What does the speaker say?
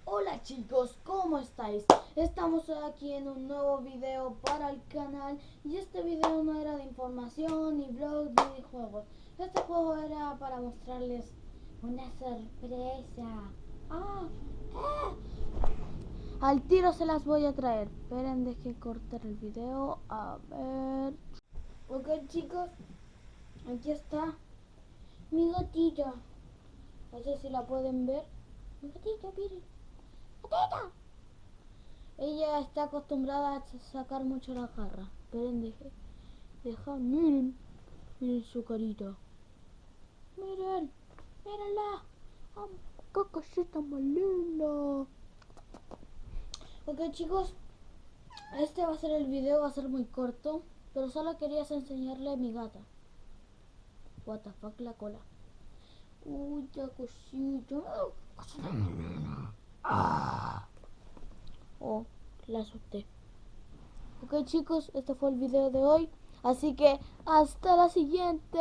Hola chicos, ¿cómo estáis? Estamos aquí en un nuevo video para el canal y este video no era de información ni vlog ni juegos. Este juego era para mostrarles una sorpresa. ¡Ah! ¡Ah! Al tiro se las voy a traer. Esperen, dejen cortar el video. A ver. Ok chicos, aquí está mi gatita. No sé si la pueden ver. Mi gatita, miren. ¡Gatita! Ella está acostumbrada a sacar mucho la garra. Esperen, miren, miren su carita. Miren, mírenla. Oh, qué cosita más linda. Ok chicos, este va a ser el video, va a ser muy corto. Pero solo quería enseñarle a mi gata. What the fuck, la cola. Uy, qué cosita. Oh, la asusté. Ok chicos, este fue el video de hoy. Así que hasta la siguiente.